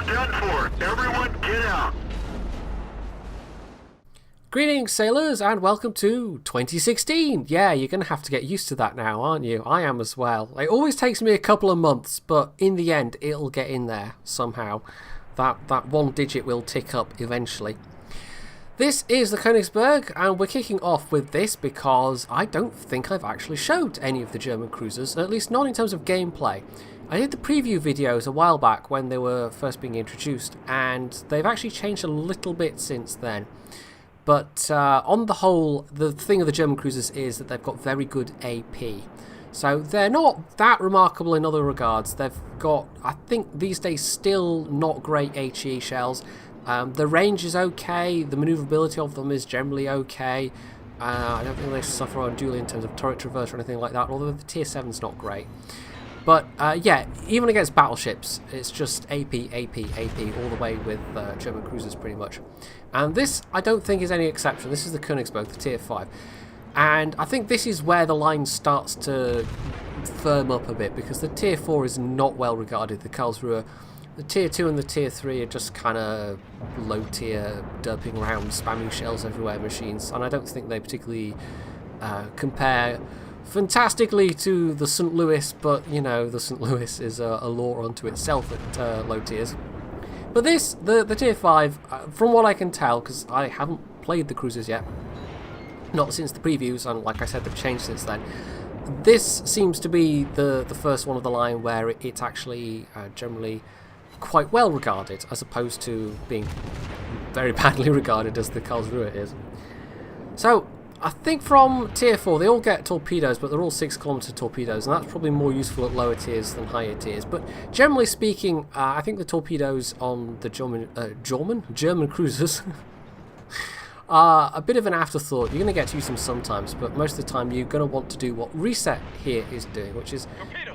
done for. Everyone get out. Greetings, sailors, and welcome to 2016. Yeah, you're going to have to get used to that now, aren't you? I am as well. It always takes me a couple of months, but in the end, it'll get in there somehow. That one digit will tick up eventually. This is the Königsberg, and we're kicking off with this because I don't think I've actually showed any of the German cruisers, at least not in terms of gameplay. I did the preview videos a while back when they were first being introduced, and they've actually changed a little bit since then. But on the whole, the thing of the German cruisers is that they've got very good AP. So they're not that remarkable in other regards. They've got, I think these days, still not great HE shells. The range is okay. The manoeuvrability of them is generally okay. I don't think they suffer unduly in terms of turret traverse or anything like that, although the tier 7's not great. But yeah, even against battleships, it's just AP, AP, AP all the way with German cruisers pretty much. And this, I don't think, is any exception. This is the Königsberg, the tier 5. And I think this is where the line starts to firm up a bit, because the tier 4 is not well regarded, the Karlsruhe. The tier 2 and the tier 3 are just kind of low tier, derping around, spamming shells everywhere machines. And I don't think they particularly compare fantastically to the St. Louis, but you know, the St. Louis is a law unto itself at low tiers. But this, the tier 5, from what I can tell, because I haven't played the cruisers yet, not since the previews, and like I said, they've changed since then. This seems to be the first one of the line where it's actually generally quite well regarded, as opposed to being very badly regarded as the Karlsruhe is. So I think from tier 4 they all get torpedoes, but they're all 6-kilometer torpedoes, and that's probably more useful at lower tiers than higher tiers. But generally speaking, I think the torpedoes on the German cruisers are a bit of an afterthought. You're going to get to use them sometimes, but most of the time you're going to want to do what Reset here is doing, which is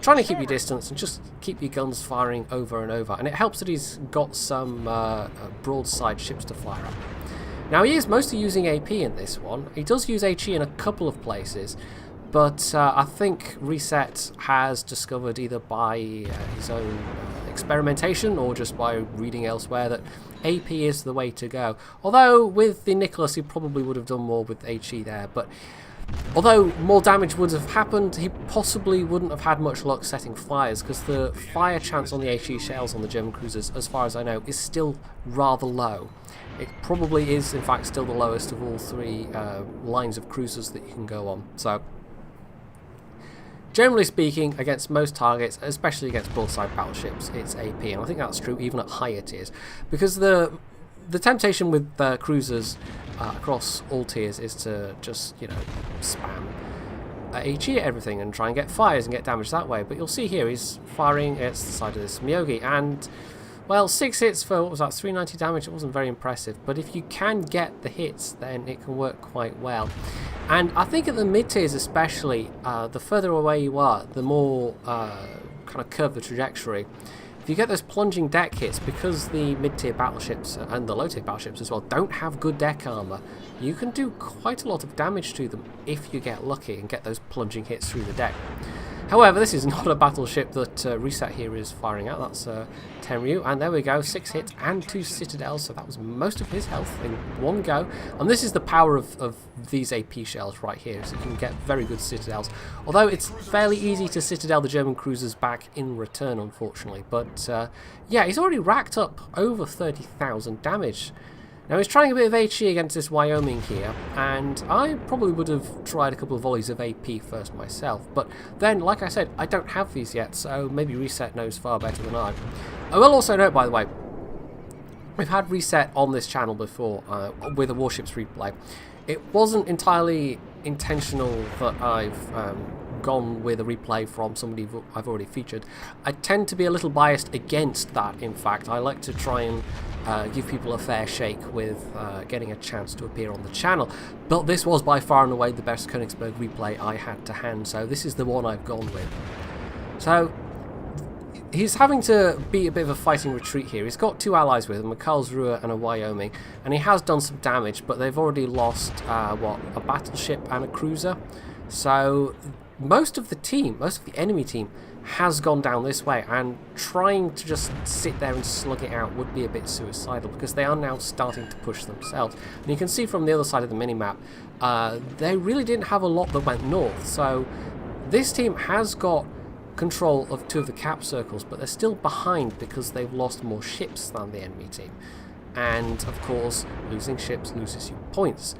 trying to keep your distance and just keep your guns firing over and over. And it helps that he's got some broadside ships to fire at. Now, he is mostly using AP in this one. He does use HE in a couple of places, but I think Reset has discovered, either by his own experimentation or just by reading elsewhere, that AP is the way to go. Although with the Nicholas he probably would have done more with HE there, but although more damage would have happened, he possibly wouldn't have had much luck setting fires, because the fire chance on the HE shells on the German cruisers, as far as I know, is still rather low. It probably is, in fact, still the lowest of all three lines of cruisers that you can go on. So, generally speaking, against most targets, especially against broadside battleships, it's AP, and I think that's true even at higher tiers, because the temptation with cruisers across all tiers is to just, you know, spam HE at everything and try and get fires and get damage that way. But you'll see here he's firing against the side of this Myogi, and well, 6 hits for, what was that, 390 damage. It wasn't very impressive, but if you can get the hits, then it can work quite well. And I think at the mid-tiers especially, the further away you are, the more kind of curved the trajectory. If you get those plunging deck hits, because the mid-tier battleships and the low-tier battleships as well don't have good deck armor, you can do quite a lot of damage to them if you get lucky and get those plunging hits through the deck. However, this is not a battleship that Reset here is firing at. That's Tenryu, and there we go, 6 hits and 2 citadels, so that was most of his health in one go. And this is the power of these AP shells right here, so you can get very good citadels. Although it's fairly easy to citadel the German cruisers back in return, unfortunately. But yeah, he's already racked up over 30,000 damage. Now he's trying a bit of HE against this Wyoming here, and I probably would have tried a couple of volleys of AP first myself, but then, like I said, I don't have these yet, so maybe Reset knows far better than I. I will also note, by the way, we've had Reset on this channel before with a Warships replay. It wasn't entirely intentional that I've gone with a replay from somebody I've already featured. I tend to be a little biased against that, in fact. I like to try and give people a fair shake with getting a chance to appear on the channel. But this was by far and away the best Königsberg replay I had to hand, so this is the one I've gone with. So he's having to be a bit of a fighting retreat here. He's got 2 allies with him, a Karlsruhe and a Wyoming, and he has done some damage, but they've already lost, what, a battleship and a cruiser. So most of the team, most of the enemy team, has gone down this way, and trying to just sit there and slug it out would be a bit suicidal because they are now starting to push themselves. And you can see from the other side of the minimap, they really didn't have a lot that went north, so this team has got control of 2 of the cap circles, but they're still behind because they've lost more ships than the enemy team. And of course, losing ships loses you points.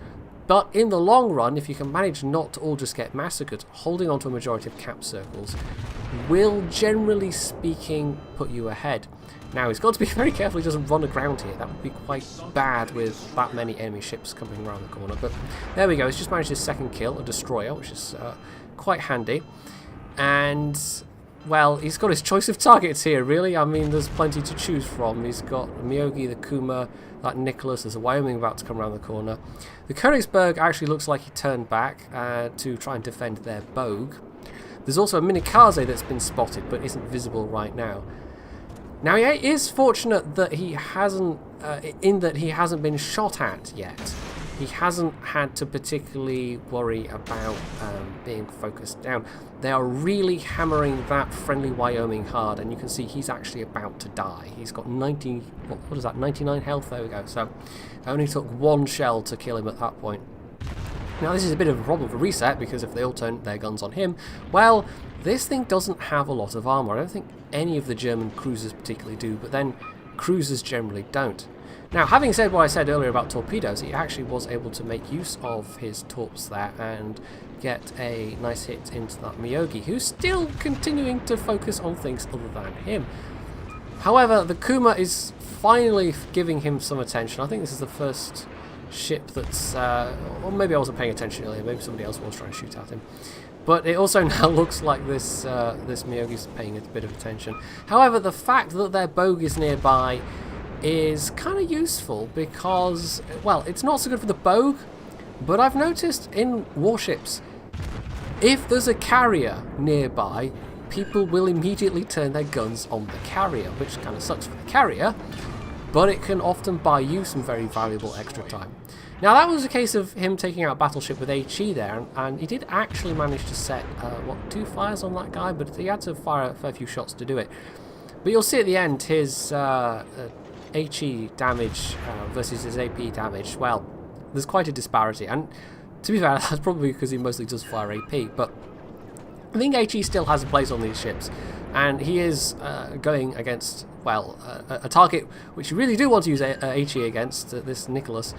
But in the long run, if you can manage not to all just get massacred, holding on to a majority of cap circles will, generally speaking, put you ahead. Now, he's got to be very careful he doesn't run aground here. That would be quite bad with that many enemy ships coming around the corner. But there we go. He's just managed his 2nd kill, a destroyer, which is quite handy. And, well, he's got his choice of targets here, really. I mean, there's plenty to choose from. He's got Miyogi, the Kuma, that Nicholas. There's a Wyoming about to come around the corner. The Königsberg actually looks like he turned back to try and defend their Bogue. There's also a Minikaze that's been spotted, but isn't visible right now. Now, he is fortunate that he hasn't, in that he hasn't been shot at yet. He hasn't had to particularly worry about being focused down. They are really hammering that friendly Wyoming hard, and you can see he's actually about to die. He's got 90, what is that, 99 health? There we go. So it only took 1 shell to kill him at that point. Now, this is a bit of a problem for Reset, because if they all turn their guns on him, well, this thing doesn't have a lot of armor. I don't think any of the German cruisers particularly do, but then cruisers generally don't. Now, having said what I said earlier about torpedoes, he actually was able to make use of his torps there and get a nice hit into that Miyogi, who's still continuing to focus on things other than him. However, the Kuma is finally giving him some attention. I think this is the first ship that's... or maybe I wasn't paying attention earlier, maybe somebody else was trying to shoot at him. But it also now looks like this this Miyogi's paying a bit of attention. However, the fact that their Bogue is nearby is kind of useful because, well, it's not so good for the Bogue, but I've noticed in warships, if there's a carrier nearby, people will immediately turn their guns on the carrier, which kind of sucks for the carrier, but it can often buy you some very valuable extra time. Now, that was a case of him taking out a battleship with HE there, and he did actually manage to set, 2 fires on that guy, but he had to fire a fair few shots to do it. But you'll see at the end, his HE damage versus his AP damage, well, there's quite a disparity, and to be fair, that's probably because he mostly does fire AP, but I think HE still has a place on these ships, and he is going against, well, a target which you really do want to use HE against, this Nicholas.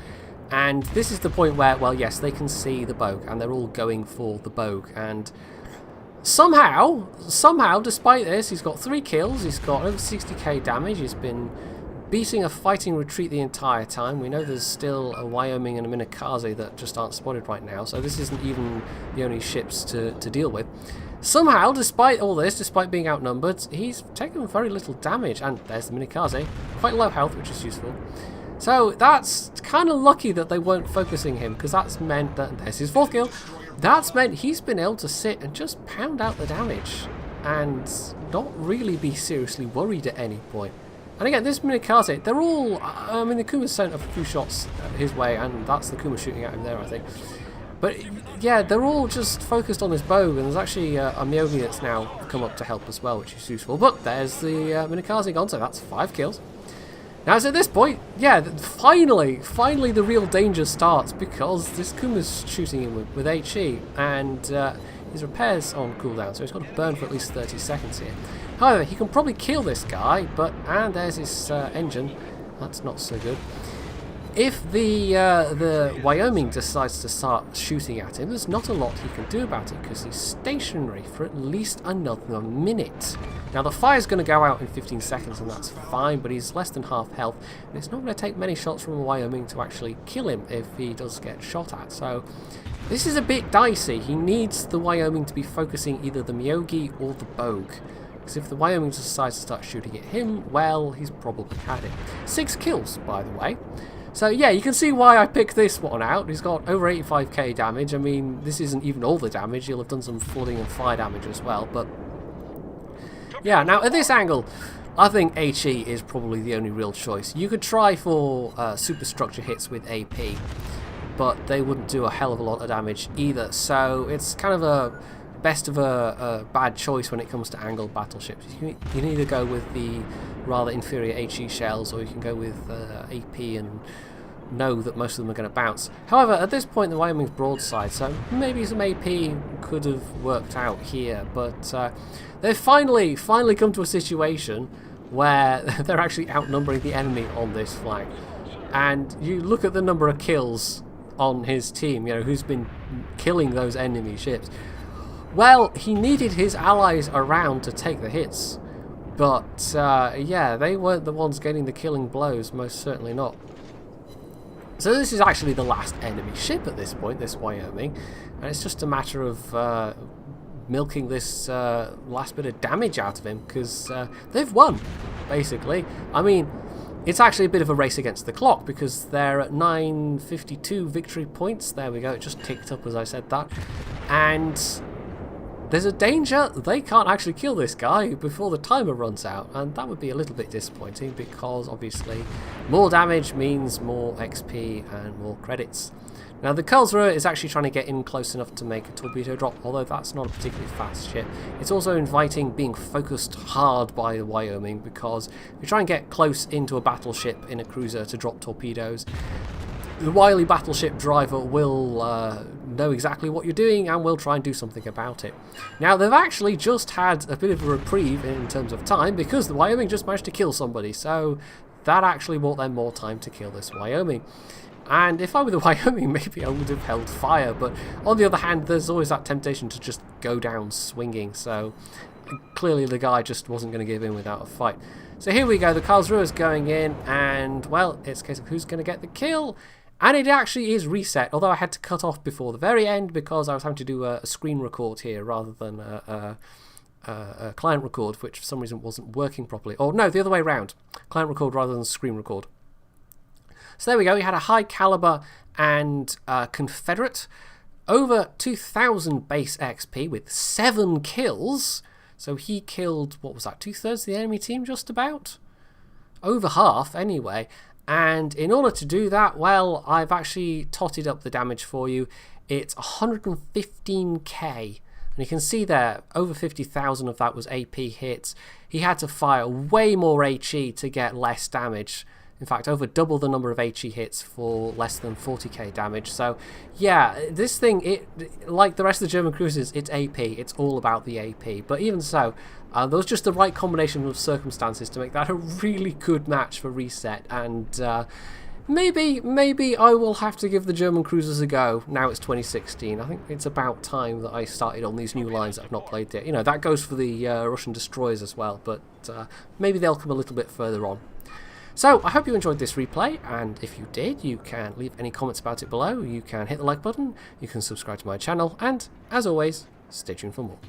And this is the point where, well, yes, they can see the Bogue, and they're all going for the Bogue. And somehow, despite this, he's got 3 kills, he's got over 60k damage, he's been beating a fighting retreat the entire time. We know there's still a Wyoming and a Minikaze that just aren't spotted right now, so this isn't even the only ships to deal with. Somehow, despite all this, despite being outnumbered, he's taken very little damage. And there's the Minikaze, quite low health, which is useful. So that's kind of lucky that they weren't focusing him, because that's meant that there's his 4th kill. That's meant he's been able to sit and just pound out the damage and not really be seriously worried at any point. And again, this Minikaze, they're all... I mean, the Kuma's sent a few shots his way, and that's the Kuma shooting at him there, I think. But yeah, they're all just focused on this Bogue, and there's actually a Miyogi that's now come up to help as well, which is useful. But there's the Minikaze gone, so that's 5 kills. Now, it's at this point, yeah, finally the real danger starts, because this Kuma's shooting him with HE, and his repair's on cooldown, so he's got to burn for at least 30 seconds here. However, he can probably kill this guy, and there's his engine. That's not so good. If the Wyoming decides to start shooting at him, there's not a lot he can do about it, because he's stationary for at least another minute. Now, the fire's going to go out in 15 seconds, and that's fine, but he's less than half health, and it's not going to take many shots from a Wyoming to actually kill him if he does get shot at. So this is a bit dicey. He needs the Wyoming to be focusing either the Miyogi or the Bogue, because if the Wyoming decides to start shooting at him, well, he's probably had it. 6 kills, by the way. So yeah, you can see why I picked this one out. He's got over 85k damage. I mean, this isn't even all the damage. He'll have done some flooding and fire damage as well. But yeah, now at this angle, I think HE is probably the only real choice. You could try for superstructure hits with AP, but they wouldn't do a hell of a lot of damage either. So it's kind of a best of a bad choice when it comes to angled battleships. You can either go with the rather inferior HE shells, or you can go with AP and know that most of them are going to bounce. However, at this point the Wyoming's broadside, so maybe some AP could have worked out here, but they've finally come to a situation where they're actually outnumbering the enemy on this flag. And you look at the number of kills on his team, you know, who's been killing those enemy ships. Well, he needed his allies around to take the hits, but yeah, they weren't the ones getting the killing blows, most certainly not. So this is actually the last enemy ship at this point, this Wyoming, and it's just a matter of milking this last bit of damage out of him, because they've won, basically. I mean, it's actually a bit of a race against the clock, because they're at 952 victory points. There we go, it just ticked up as I said that. And there's a danger they can't actually kill this guy before the timer runs out, and that would be a little bit disappointing, because obviously more damage means more XP and more credits. Now the Karlsruhe is actually trying to get in close enough to make a torpedo drop, although that's not a particularly fast ship. It's also inviting being focused hard by the Wyoming, because if you try and get close into a battleship in a cruiser to drop torpedoes, the wily battleship driver will know exactly what you're doing and will try and do something about it. Now they've actually just had a bit of a reprieve in terms of time, because the Wyoming just managed to kill somebody, so that actually bought them more time to kill this Wyoming. And if I were the Wyoming, maybe I would have held fire, but on the other hand, there's always that temptation to just go down swinging, so clearly the guy just wasn't going to give in without a fight. So here we go, the Karlsruhe is going in, and well, it's a case of who's going to get the kill. And it actually is reset, although I had to cut off before the very end because I was having to do a screen record here rather than a client record, which for some reason wasn't working properly. Or no, the other way around. Client record rather than screen record. So there we go, we had a high caliber and Confederate. Over 2,000 base XP with 7 kills. So he killed, what was that, 2/3 of the enemy team just about? Over half anyway. And in order to do that, well, I've actually totted up the damage for you. It's 115k. And you can see there, over 50,000 of that was AP hits. He had to fire way more HE to get less damage. In fact, over double the number of HE hits for less than 40k damage. So, yeah, this thing, like the rest of the German cruisers, it's AP. It's all about the AP. But even so, there was just the right combination of circumstances to make that a really good match for reset. And maybe I will have to give the German cruisers a go. Now it's 2016. I think it's about time that I started on these new lines that I've not played yet. You know, that goes for the Russian destroyers as well. But maybe they'll come a little bit further on. So, I hope you enjoyed this replay, and if you did, you can leave any comments about it below, you can hit the like button, you can subscribe to my channel, and, as always, stay tuned for more.